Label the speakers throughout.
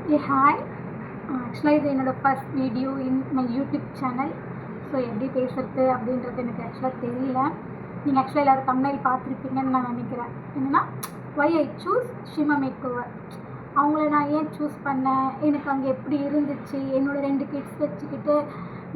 Speaker 1: Hi. ஆக்சுவலாக இது என்னோடய first video in my YouTube channel. So எப்படி பேசுகிறது அப்படின்றது எனக்கு ஆக்சுவலாக தெரியல. நீங்கள் ஆக்சுவலாக எல்லோரும் தம்ப்நெயில் பார்த்துருப்பீங்கன்னு நான் நினைக்கிறேன். என்னென்னா why I choose Shima makeover. அவங்கள நான் ஏன் சூஸ் பண்ணேன், எனக்கு அங்கே எப்படி இருந்துச்சு, என்னோடய 2 கிட்ஸ் வச்சுக்கிட்டு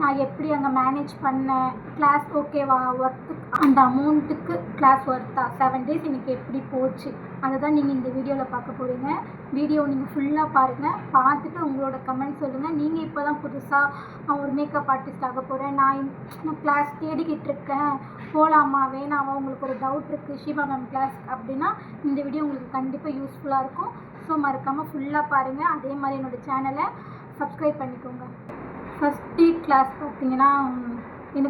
Speaker 1: நான் எப்படி அங்கே மேனேஜ் பண்ணேன், கிளாஸ் ஓகேவா, ஒர்த்துக்கு அந்த அமௌண்ட்டுக்கு கிளாஸ் ஒர்த்தா, 7 டேஸ் எனக்கு எப்படி போச்சு, அதை தான் நீங்கள் இந்த வீடியோவில் பார்க்க போகிறீங்க. வீடியோ நீங்கள் ஃபுல்லாக பாருங்கள். பார்த்துட்டு உங்களோட கமெண்ட் சொல்லுங்கள். நீங்கள் இப்போ தான் புதுசாக ஒரு மேக்கப் ஆர்டிஸ்ட் ஆக போகிறேன், நான் கிளாஸ் தேடிக்கிட்டு இருக்கேன், போகலாமா வேணாமா, உங்களுக்கு ஒரு டவுட் இருக்குது ஷிமா மேம் கிளாஸ் அப்படின்னா இந்த வீடியோ உங்களுக்கு கண்டிப்பாக யூஸ்ஃபுல்லாக இருக்கும். ஸோ மறக்காமல் ஃபுல்லாக பாருங்கள். அதே மாதிரி என்னோடய சேனலை சப்ஸ்கிரைப் பண்ணிக்கோங்க. ஃபஸ்ட் டே கிளாஸ் பார்த்தீங்கன்னா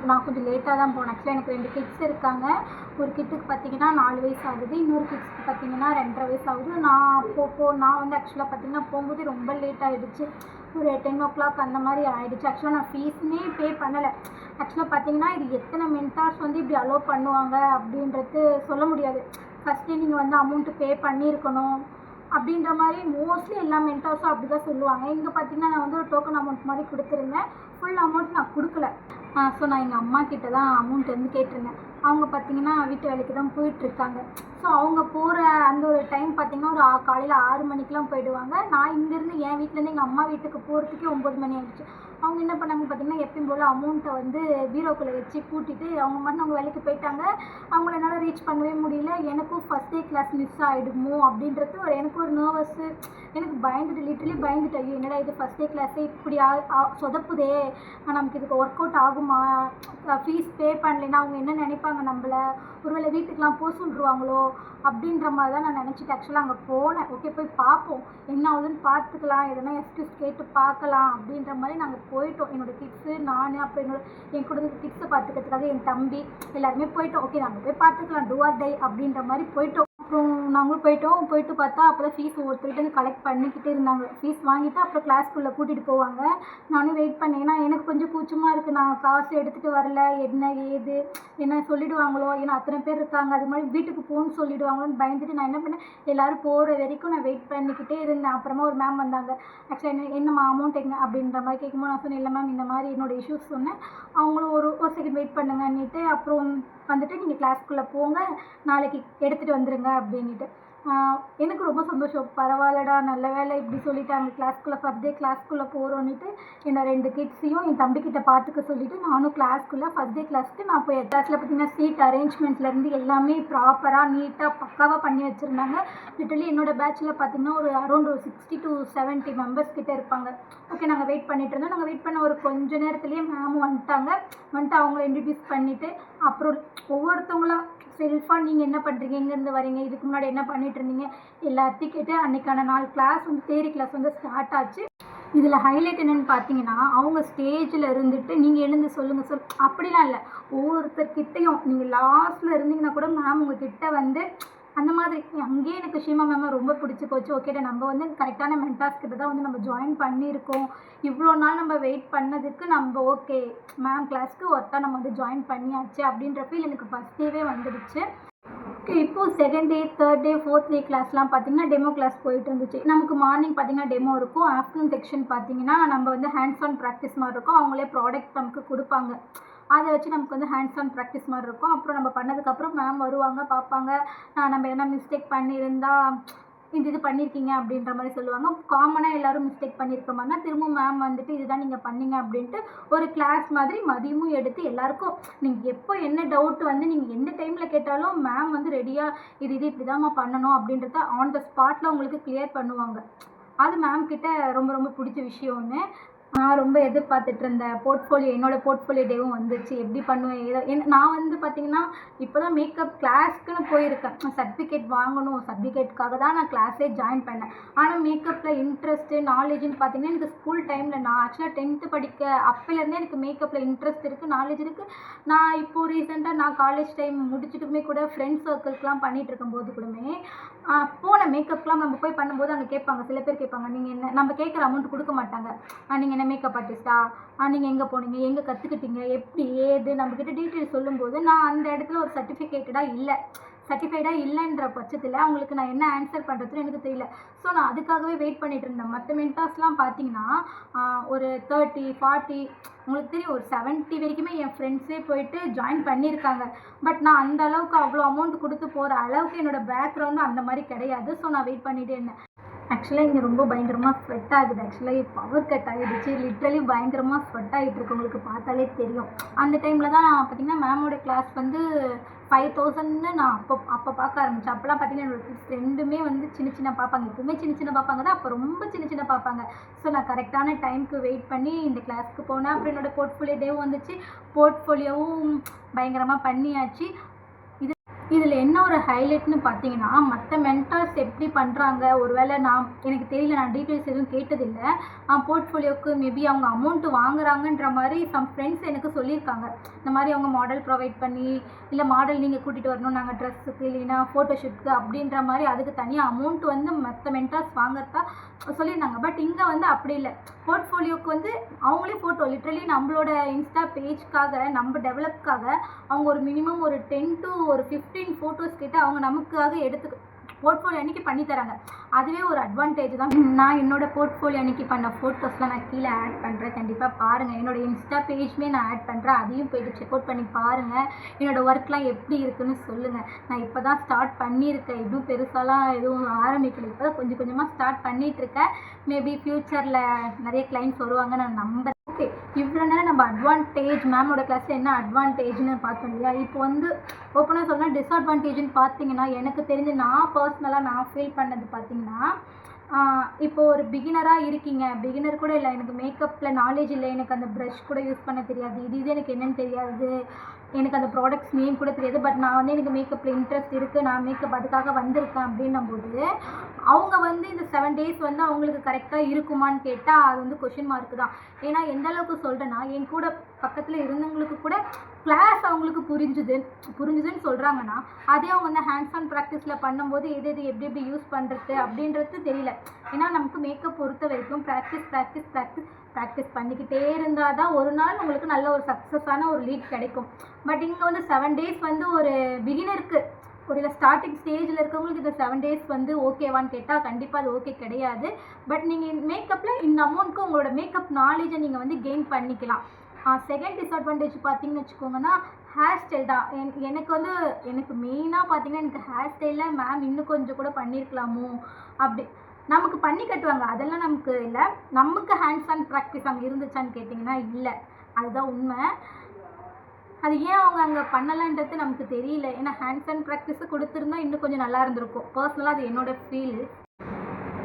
Speaker 1: நான் கொஞ்சம் லேட்டாக தான் போனேன். ஆக்சுவலாக எனக்கு 2 கிட்ஸ் இருக்காங்க. ஒரு கிட்டுக்கு பார்த்தீங்கன்னா 4 வயசு ஆகுது, இன்னொரு கிட்ஸ்க்கு பார்த்தீங்கன்னா 2.5 வயசு ஆகுது. நான் வந்து ஆக்சுவலாக பார்த்தீங்கன்னா போகும்போது ரொம்ப லேட் ஆகிடுச்சு. ஒரு 10 o'clock அந்த மாதிரி ஆகிடுச்சு. ஆக்சுவலாக நான் ஃபீஸுமே பே பண்ணலை. ஆக்சுவலாக பார்த்தீங்கன்னா இது எத்தனை மென்டார்ஸ் வந்து இப்படி அலோவ் பண்ணுவாங்க அப்படின்றது சொல்ல முடியாது. ஃபஸ்ட்டே நீங்கள் வந்து அமௌண்ட்டு பே பண்ணியிருக்கணும் அப்படின்ற மாதிரி மோஸ்ட்லி எல்லா மென்டார்ஸும் அப்படி தான் சொல்லுவாங்க. இங்கே பார்த்தீங்கன்னா நான் வந்து ஒரு டோக்கன் அமௌண்ட் மாதிரி கொடுத்துருந்தேன். ஃபுல் அமௌண்ட் நான் கொடுக்கல. ஸோ நான் எங்கள் அம்மா கிட்ட தான் அமௌண்ட் வந்து கேட்டிருந்தேன். அவங்க பார்த்தீங்கன்னா வீட்டு வேலைக்கு தான் போயிட்டுருக்காங்க. ஸோ அவங்க போகிற அந்த ஒரு டைம் பார்த்தீங்கன்னா ஒரு காலையில் 6 மணிக்கெலாம் போயிடுவாங்க. நான் இங்கேருந்து என் வீட்டிலேருந்து எங்கள் அம்மா வீட்டுக்கு போகிறதுக்கே 9 மணி ஆகிடுச்சு. அவங்க என்ன பண்ணாங்க பார்த்தீங்கன்னா எப்பயும் போல் அமௌண்ட்டை வந்து பீரோக்குள்ளே வச்சு பூட்டிட்டு அவங்க வேலைக்கு போயிட்டாங்க. அவங்கள என்னால் ரீச் பண்ணவே முடியல. எனக்கும் ஃபஸ்ட் டே கிளாஸ் மிஸ் ஆகிடுமோ அப்படின்றது எனக்கு ஒரு நர்வஸ்ஸு. எனக்கு பயந்துட்டு லிட்டரலி பயந்துட்டேன். என்னடா இது ஃபஸ்ட் டே கிளாஸே இப்படி சொதப்புதே, நமக்கு இதுக்கு ஒர்க் அவுட் ஆகுமா, ஃபீஸ் பே பண்ணலைன்னா அவங்க என்ன நினைப்பாங்க நம்மளை, ஒருவேளை வீட்டுக்கெலாம் போக சொல்லிடுவாங்களோ அப்படின்ற மாதிரி தான் நான் நினச்சிட்டு ஆக்சுவலாக அங்கே போனேன். ஓகே போய் பார்ப்போம், என்ன ஆகுதுன்னு பார்த்துக்கலாம், எதனா எக்ஸ்கியூஸ் கேட்டு பார்க்கலாம் அப்படின்ற மாதிரி நாங்கள் போயிட்டோம். என்னோடய கிட்ஸு, நான், அப்புறம் என் கூட கிட்ஸை பார்த்துக்கிறதுக்காக என் தம்பி எல்லாருமே போயிட்டோம். ஓகே நாங்கள் போய் பார்த்துக்கலாம், டூ ஆர் டை அப்படின்ற மாதிரி போயிட்டோம். அப்புறம் நாங்களும் போயிட்டு பார்த்தா அப்போ தான் ஃபீஸ் ஒருத்தர்கிட்ட கலெக்ட் பண்ணிக்கிட்டே இருந்தாங்க. ஃபீஸ் வாங்கிட்டு அப்புறம் கிளாஸ்க்குள்ளே கூட்டிகிட்டு போவாங்க. நானும் வெயிட் பண்ணேன். ஏன்னா எனக்கு கொஞ்சம் கூச்சமாக இருக்குது, நான் காசு எடுத்துகிட்டு வரல, என்ன ஏது என்ன சொல்லிவிடுவாங்களோ, ஏன்னா அத்தனை பேர் இருக்காங்க, அது மாதிரி வீட்டுக்கு போகணுன்னு சொல்லிவிடுவாங்களோன்னு பயந்துட்டு நான் என்ன பண்ணேன், எல்லோரும் போகிற வரைக்கும் நான் வெயிட் பண்ணிக்கிட்டே இருந்தேன். அப்புறமா ஒரு மேம் வந்தாங்க. ஆக்சுவலாக என்னம்மா அமௌண்ட் எங்க அப்படின்ற மாதிரி கேட்கும்போது நான் சொன்னேன், இல்லை மேம் இந்த மாதிரி என்னோடய இஷ்யூஸ் சொன்னேன். அவங்களும் ஒரு செகண்ட் வெயிட் பண்ணுங்கன்னுட்டு அப்புறம் வந்துட்டு நீங்கள் கிளாஸ்க்குள்ளே போங்க, நாளைக்கு எடுத்துகிட்டு வந்துடுங்க அப்படின்ட்டு. எனக்கு ரொம்ப சந்தோஷம். பரவாயில்லடா, நல்ல வேலை இப்படி சொல்லிட்டாங்க. கிளாஸ்க்குள்ளே ஃபஸ்ட் டே கிளாஸ்க்குள்ளே போகிறோன்னுட்டு என்னோட 2 கிட்ஸையும் என் தம்பிக்கிட்ட பார்த்துக்க சொல்லிவிட்டு நானும் கிளாஸ்க்குள்ளே ஃபஸ்ட் டே கிளாஸ்க்கு நான் போய் கிளாஸில் பார்த்தீங்கன்னா சீட் அரேஞ்ச்மெண்ட்லேருந்து எல்லாமே ப்ராப்பராக நீட்டாக பக்காவாக பண்ணி வச்சுருந்தாங்க. லிட்டரலி என்னோடய பேட்சில் பார்த்தீங்கன்னா ஒரு அரௌண்ட் ஒரு 60 to 70 மெம்பர்ஸ் கிட்டே இருப்பாங்க. ஓகே நாங்கள் வெயிட் பண்ணிகிட்டு இருந்தோம். நாங்கள் வெயிட் பண்ண ஒரு கொஞ்ச நேரத்துலேயே மேமும் வந்துட்டு அவங்கள இன்ட்ரடியூஸ் பண்ணிவிட்டு அப்புறம் ஒவ்வொருத்தவங்களாம் செல்ஃபாக நீங்கள் என்ன பண்ணுறீங்க, எங்கேருந்து வரீங்க, இதுக்கு முன்னாடி என்ன பண்ணிகிட்டு இருந்தீங்க எல்லாத்தையும் கேட்டு அன்றைக்கான 4 கிளாஸ் வந்து தியரி கிளாஸ் வந்து ஸ்டார்ட் ஆச்சு. இதில் ஹைலைட் என்னென்னு பார்த்தீங்கன்னா அவங்க ஸ்டேஜில் இருந்துட்டு நீங்கள் எழுந்து சொல்லுங்கள் அப்படிலாம் இல்லை. ஒவ்வொருத்தர்கிட்டையும் நீங்கள் லாஸ்ட்டில் இருந்தீங்கன்னா கூட மேம் உங்ககிட்ட வந்து அந்த மாதிரி அங்கேயே எனக்கு ஷிமா மேம் ரொம்ப பிடிச்சி போச்சு. ஓகேடா நம்ம வந்து கரெக்டான மென்டார்ஸ் கிட்ட தான் வந்து நம்ம ஜாயின் பண்ணியிருக்கோம், இவ்வளோ நாள் நம்ம வெயிட் பண்ணதுக்கு நம்ம ஓகே மேம் கிளாஸ்க்கு ஒர்த்தாக நம்ம வந்து ஜாயின் பண்ணியாச்சு அப்படின்ற ஃபீல் எனக்கு ஃபஸ்ட் டேவே வந்துடுச்சு. ஓகே இப்போது second day, third day, fourth day கிளாஸ்லாம் பார்த்தீங்கன்னா டெமோ கிளாஸ் போயிட்டு இருந்துச்சு. நமக்கு மார்னிங் பார்த்தீங்கன்னா டெமோ இருக்கும், ஆஃப்டர்நூன் செக்ஷன் பார்த்தீங்கன்னா நம்ம வந்து ஹேண்ட்ஸ் ஆன் ப்ராக்டிஸ் மாதிரி இருக்கும். அவங்களே ப்ராடக்ட் நமக்கு கொடுப்பாங்க, அதை வச்சு நமக்கு வந்து ஹேண்ட்ஸ் ஆன் ப்ராக்டிஸ் மாதிரி இருக்கும். அப்புறம் நம்ம பண்ணதுக்கப்புறம் மேம் வருவாங்க, பார்ப்பாங்க, நம்ம எதனா மிஸ்டேக் பண்ணியிருந்தால் இது பண்ணியிருக்கீங்க அப்படின்ற மாதிரி சொல்லுவாங்க. காமனாக எல்லோரும் மிஸ்டேக் பண்ணியிருக்க மாதிரினா திரும்பவும் மேம் வந்துட்டு இதுதான் நீங்கள் பண்ணீங்க அப்படின்ட்டு ஒரு கிளாஸ் மாதிரி மதியமும் எடுத்து எல்லாேருக்கும் நீங்கள் எப்போ என்ன டவுட் வந்து நீங்கள் எந்த டைமில் கேட்டாலும் மேம் வந்து ரெடியாக இது இப்படி தான்மா பண்ணணும் அப்படின்றத ஆன் த ஸ்பாட்டில் உங்களுக்கு கிளியர் பண்ணுவாங்க. அது மேம் கிட்ட ரொம்ப ரொம்ப பிடிச்ச விஷயம் ஒன்று. நான் ரொம்ப எதிர்பார்த்துட்டு இருந்தேன் என்னோடய போர்ட்ஃபோலியோ டேவும் வந்துச்சு. எப்படி பண்ணுவேன் நான் வந்து பார்த்திங்கன்னா இப்போ தான் மேக்கப் கிளாஸ்க்குன்னு போயிருக்கேன். சர்டிஃபிகேட் வாங்கணும், சர்டிஃபிகேட்டுக்காக தான் நான் கிளாஸே ஜாயின் பண்ணேன். ஆனால் மேக்கப்பில் இன்ட்ரெஸ்ட்டு நாலேஜுன்னு பார்த்தீங்கன்னா எனக்கு ஸ்கூல் டைமில் நான் ஆக்சுவலாக 10th படிக்க அப்போலேருந்தே எனக்கு மேக்கப்பில் இன்ட்ரெஸ்ட் இருக்குது, நாலேஜ் இருக்குது. நான் இப்போது ரீசெண்டாக நான் காலேஜ் டைம் முடிச்சுட்டுமே கூட ஃப்ரெண்ட்ஸ் சர்க்கிள்ஸ்லாம் பண்ணிகிட்டு இருக்கும்போது கூடமே போன மேக்கப்லாம் நம்ம போய் பண்ணும்போது அங்கே கேட்பாங்க, சில பேர் கேட்பாங்க நீங்கள் என்ன, நம்ம கேட்குற அமௌண்ட் கொடுக்க மாட்டாங்க. நீங்கள் என்ன மேக்கப் ஆர்டிஸ்ட்டா, நீங்கள் எங்கே போனீங்க, எங்கே கற்றுக்கிட்டீங்க, எப்படி ஏது நம்மக்கிட்ட டீட்டெயில்ஸ் சொல்லும்போது நான் அந்த இடத்துல ஒரு சர்டிஃபிகேட்டடாக இல்லை. சர்டிஃபைடாக இல்லைன்ற பட்சத்தில் அவங்களுக்கு நான் என்ன ஆன்சர் பண்ணுறதுன்னு எனக்கு தெரியல. ஸோ நான் அதுக்காகவே வெயிட் பண்ணிகிட்டு இருந்தேன். மற்ற மென்டார்ஸ்லாம் பார்த்தீங்கன்னா ஒரு 30, 40 உங்களுக்கு தெரியும் ஒரு 70 வரைக்குமே என் ஃப்ரெண்ட்ஸே போயிட்டு ஜாயின் பண்ணியிருக்காங்க. பட் நான் அந்த அளவுக்கு அவ்வளோ அமௌண்ட் கொடுத்து போகிற அளவுக்கு என்னோடய பேக்ரவுண்டு அந்த மாதிரி கிடையாது. ஸோ நான் வெயிட் பண்ணிகிட்டே இருந்தேன். ஆக்சுவலாக இங்கே ரொம்ப பயங்கரமாக ஸ்வெட் ஆகுது. ஆக்சுவலாக பவர் கட் ஆகிடுச்சு. லிட்ரலி பயங்கரமாக ஸ்வெட் ஆகிட்டு இருக்கு. உங்களுக்கு பார்த்தாலே தெரியும். அந்த டைமில் தான் பார்த்திங்கன்னா மேமோட கிளாஸ் வந்து 5000ன்னு நான் அப்போ பார்க்க ஆரம்பித்தேன். அப்போலாம் பார்த்திங்கன்னா என்னோடய கிட்ஸ் ரெண்டுமே வந்து சின்ன பார்ப்பாங்க. எப்பவுமே சின்ன பார்ப்பாங்க தான். அப்போ ரொம்ப சின்ன பார்ப்பாங்க. ஸோ நான் கரெக்டான டைமுக்கு வெயிட் பண்ணி இந்த கிளாஸ்க்கு போனேன். அப்புறம் என்னோடய போர்ட்ஃபோலியோ டேவும் வந்துச்சு. போர்ட்ஃபோலியோவும் பயங்கரமாக பண்ணியாச்சு. இதில் என்ன ஒரு ஹைலைட்னு பார்த்தீங்கன்னா, மற்ற மென்டார்ஸ் எப்படி பண்ணுறாங்க, ஒருவேளை எனக்கு தெரியல, நான் டீட்டெயில்ஸ் எதுவும் கேட்டதில்லை. போர்ட்ஃபோலியோவுக்கு மேபி அவங்க அமௌண்ட்டு வாங்குறாங்கன்ற மாதிரி சம் ஃப்ரெண்ட்ஸ் எனக்கு சொல்லியிருக்காங்க. இந்த மாதிரி அவங்க மாடல் ப்ரொவைட் பண்ணி, இல்லை மாடல் நீங்கள் கூட்டிகிட்டு வரணும் நாங்கள் ட்ரெஸ்ஸுக்கு இல்லைன்னா ஃபோட்டோஷூட்க்கு அப்படின்ற மாதிரி அதுக்கு தனியாக அமௌண்ட் வந்து மற்ற மென்டார்ஸ் வாங்கறதா சொல்லியிருந்தாங்க. பட் இங்கே வந்து அப்படி இல்லை. போர்ட்ஃபோலியோவுக்கு வந்து அவங்களே ஃபோட்டோ லிட்ரலி நம்மளோட இன்ஸ்டா பேஜ்க்காக நம்ம டெவலப்காக அவங்க ஒரு மினிமம் ஒரு 10 to 15 ஃபோட்டோஸ் கிட்ட அவங்க நமக்காக போர்ட்ஃபோலியோ அன்றைக்கி பண்ணித்தராங்க. அதுவே ஒரு அட்வான்டேஜ் தான். நான் என்னோடய போர்ட்ஃபோலியோ அன்றைக்கி பண்ண ஃபோட்டோஸ்லாம் நான் கீழே ஆட் பண்ணுறேன். கண்டிப்பாக பாருங்கள். என்னோடய இன்ஸ்டா பேஜ்மே நான் ஆட் பண்ணுறேன். அதையும் போய்ட்டு செக் அவுட் பண்ணி பாருங்கள். என்னோடய ஒர்க்லாம் எப்படி இருக்குதுன்னு சொல்லுங்கள். நான் இப்போ தான் ஸ்டார்ட் பண்ணியிருக்கேன். இன்னும் பெருசாலாம் எதுவும் ஆரம்பிக்கல. இப்போ தான் கொஞ்சம் கொஞ்சமாக ஸ்டார்ட் பண்ணிகிட்ருக்கேன். மேபி ஃப்யூச்சரில் நிறைய கிளைண்ட்ஸ் வருவாங்க நான் நம்புகிறேன். ஓகே, இவ்வளோ நேரம் நம்ம அட்வான்டேஜ் மேமோட கிளாஸில் என்ன அட்வான்டேஜ்னு பார்த்தோம் இல்லையா? இப்போ வந்து ஓப்பனாக சொன்னால் டிஸ்அட்வான்டேஜ்னு பார்த்தீங்கன்னா, எனக்கு தெரிஞ்சு நான் பர்சனலாக நான் ஃபீல் பண்ணது பார்த்தீங்கன்னா, இப்போ ஒரு பிகினராக இருக்கீங்க. பிகினர் கூட இல்லை, எனக்கு மேக்கப்பில் நாலேஜ் இல்லை, எனக்கு அந்த ப்ரஷ் கூட யூஸ் பண்ண தெரியாது, இது எனக்கு என்னென்னு தெரியாது, எனக்கு அந்த ப்ராடக்ட்ஸ் நேம் கூட தெரியாது. பட் நான் வந்து எனக்கு மேக்கப்பில் இன்ட்ரெஸ்ட் இருக்குது, நான் மேக்கப் அதுக்காக வந்திருக்கேன் அப்படின்னும்போது அவங்க வந்து இந்த 7 days வந்து அவங்களுக்கு கரெக்டாக இருக்குமான்னு கேட்டால் அது வந்து கொஷின் மார்க்கு தான். ஏன்னா எந்த அளவுக்கு சொல்கிறேன்னா, என் கூட பக்கத்தில் இருந்தவங்களுக்கு கூட கிளாஸ் அவங்களுக்கு புரிஞ்சுதுன்னு சொல்கிறாங்கன்னா, அதே அவங்க வந்து ஹேண்ட்ஸ் ஆன் ப்ராக்டிஸில் பண்ணும்போது எது எப்படி யூஸ் பண்ணுறது அப்படின்றது தெரியல. ஏன்னா நமக்கு மேக்கப் பொறுத்த வரைக்கும் ப்ராக்டிஸ் பண்ணிக்கிட்டே இருந்தால் தான் ஒரு நாள் உங்களுக்கு நல்ல ஒரு சக்ஸஸான ஒரு லீட் கிடைக்கும். பட் இங்கே வந்து 7 days வந்து ஒரு பிகினருக்கு ஒரு ஸ்டார்டிங் ஸ்டேஜில் இருக்கவங்களுக்கு இந்த 7 days வந்து ஓகேவான்னு கேட்டால் கண்டிப்பாக அது ஓகே கிடையாது. பட் நீங்கள் மேக்கப்பில் இந்த அமௌண்ட்க்கு உங்களோட மேக்கப் நாலேஜை நீங்கள் வந்து கெயின் பண்ணிக்கலாம். செகண்ட் டிஸ்அட்வான்டேஜ் பார்த்தீங்கன்னு வச்சுக்கோங்கன்னா, ஹேர் ஸ்டைல் தான். எனக்கு மெயினாக பார்த்தீங்கன்னா, எனக்கு ஹேர் ஸ்டைலில் மேம் இன்னும் கொஞ்சம் கூட பண்ணியிருக்கலாமோ அப்படி நமக்கு பண்ணி கட்டுவாங்க. அதெல்லாம் நமக்கு இல்லை. நமக்கு ஹேண்ட்ஸ் ஆன் ப்ராக்டிஸ் அங்கே இருந்துச்சான்னு கேட்டிங்கன்னா இல்லை. அதுதான் உண்மை. அது ஏன் அவங்க அங்கே பண்ணலைன்றது நமக்கு தெரியல. ஏன்னா ஹேண்ட்ஸ் ஆன் ப்ராக்டிஸை கொடுத்துருந்தா இன்னும் கொஞ்சம் நல்லா இருந்திருக்கும். பர்சனலாக அது என்னோடய ஃபீல்.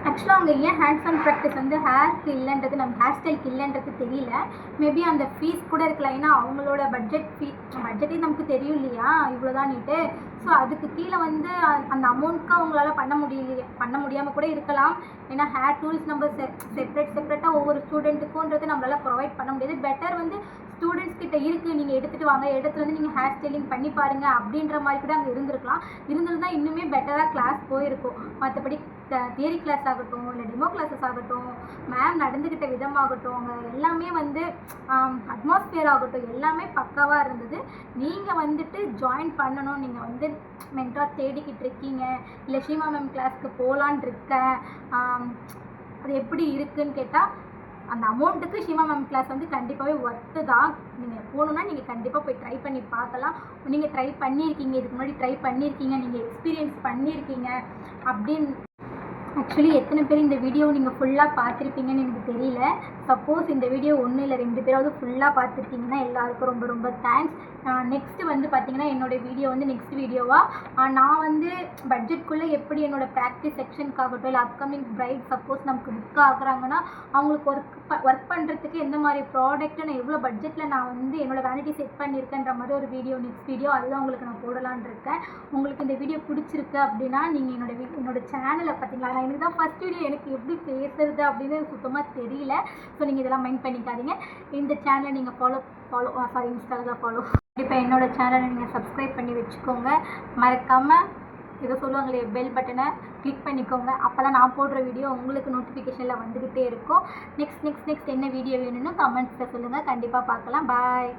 Speaker 1: ஆக்சுவலாக அவங்க ஏன் ஹேண்ட்ஸ் ஆன் ப்ராக்டிஸ் வந்து ஹேருக்கு இல்லைன்றது, நம்ம ஹேர் ஸ்டைலுக்கு இல்லைன்றது தெரியல. மேபி அந்த ஃபீஸ் கூட இருக்கலாம். ஏன்னா அவங்களோட பட்ஜெட்டே நமக்கு தெரியும் இல்லையா, இவ்வளோதான்ட்டு. ஸோ அதுக்கு கீழே வந்து அந்த அமௌண்ட்க்கு அவங்களால பண்ண முடியாமல் கூட இருக்கலாம். ஏன்னா ஹேர் டூல்ஸ் நம்ம செப்பரேட்டாக ஒவ்வொரு ஸ்டூடெண்ட்டுக்குன்றது நம்மளால் ப்ரொவைட் பண்ண முடியாது. பெட்டர் வந்து ஸ்டூடெண்ட்ஸ் கிட்ட இருக்குது, நீங்கள் எடுத்துகிட்டு வாங்க, எடுத்துகிட்டு வந்து நீங்கள் ஹேர் ஸ்டைலிங் பண்ணி பாருங்கள் அப்படின்ற மாதிரி கூட அங்கே இருந்திருந்தால் இன்னுமே பெட்டராக கிளாஸ் போயிருக்கும். மற்றபடி தியரி கிளாஸ் ஆகட்டும், இல்லை டெமோ கிளாஸஸ் ஆகட்டும், மேம் நடந்துக்கிட்ட விதமாகட்டும், அங்கே எல்லாமே வந்து அட்மாஸ்பியர் ஆகட்டும், எல்லாமே பக்காவாக இருந்தது. நீங்கள் வந்துட்டு ஜாயின் பண்ணணும், நீங்கள் வந்து மென்டார் தேடிக்கிட்டு இருக்கீங்க, இல்லை ஷீமா மேம் கிளாஸ்க்கு போகலான் இருக்கேன், அது எப்படி இருக்குன்னு கேட்டால் அந்த அமௌண்ட்டுக்கு ஷீமா மேம் கிளாஸ் வந்து கண்டிப்பாகவே ஒர்த்து தான். நீங்கள் போகணுன்னா நீங்கள் கண்டிப்பாக போய் ட்ரை பண்ணி பார்க்கலாம். நீங்கள் ட்ரை பண்ணியிருக்கீங்க, இதுக்கு முன்னாடி ட்ரை பண்ணியிருக்கீங்க, நீங்கள் எக்ஸ்பீரியன்ஸ் பண்ணியிருக்கீங்க அப்படின்னு. ஆக்சுவலி எத்தனை பேர் இந்த வீடியோ நீங்கள் ஃபுல்லாக பார்த்துருப்பீங்கன்னு எனக்கு தெரியல. சப்போஸ் இந்த வீடியோ 1 இல்லை 2 பேராவது ஃபுல்லாக பார்த்துருக்கீங்கன்னா எல்லாருக்கும் ரொம்ப ரொம்ப தேங்க்ஸ். நெக்ஸ்ட்டு வந்து பார்த்திங்கன்னா என்னோடய வீடியோ வந்து நெக்ஸ்ட் வீடியோவாக நான் வந்து பட்ஜெட்குள்ளே எப்படி என்னோடய ப்ராக்டிஸ் செக்ஷனுக்காகட்டும், இல்லை அப்கமிங் பிரைட் சப்போஸ் நமக்கு புக் ஆகுறாங்கன்னா அவங்களுக்கு ஒர்க் பண்ணுறதுக்கு எந்த மாதிரி ப்ராடக்ட்டு, நான் எவ்வளோ பட்ஜெட்டில் நான் வந்து என்னோடய வேனிட்டி செட் பண்ணியிருக்கேன்ற மாதிரி ஒரு நெக்ஸ்ட் வீடியோ அதுதான் உங்களுக்கு நான் போடலான் இருக்கேன். உங்களுக்கு இந்த வீடியோ பிடிச்சிருக்கு அப்படின்னா நீங்கள் என்னோடய சேனலை பார்த்தீங்களா, எனக்கு தான் ஃபஸ்ட் வீடியோ, எனக்கு எப்படி பேசுறது அப்படின்னு சுத்தமாக தெரியல. ஸோ நீங்கள் இதெல்லாம் மைண்ட் பண்ணிக்காதீங்க. இந்த சேனலை நீங்கள் இன்ஸ்டாவில் தான் ஃபாலோ. கண்டிப்பாக என்னோடய சேனலை நீங்கள் சப்ஸ்கிரைப் பண்ணி வச்சுக்கோங்க. மறக்காமல் இதை சொல்லுவாங்களே பெல் பட்டனை கிளிக் பண்ணிக்கோங்க. அப்போ தான் நான் போடுற வீடியோ உங்களுக்கு நோட்டிஃபிகேஷனில் வந்துக்கிட்டே இருக்கும். நெக்ஸ்ட் என்ன வீடியோ வேணும்னு கமெண்ட்ஸில் சொல்லுங்கள். கண்டிப்பாக பார்க்கலாம். பாய்.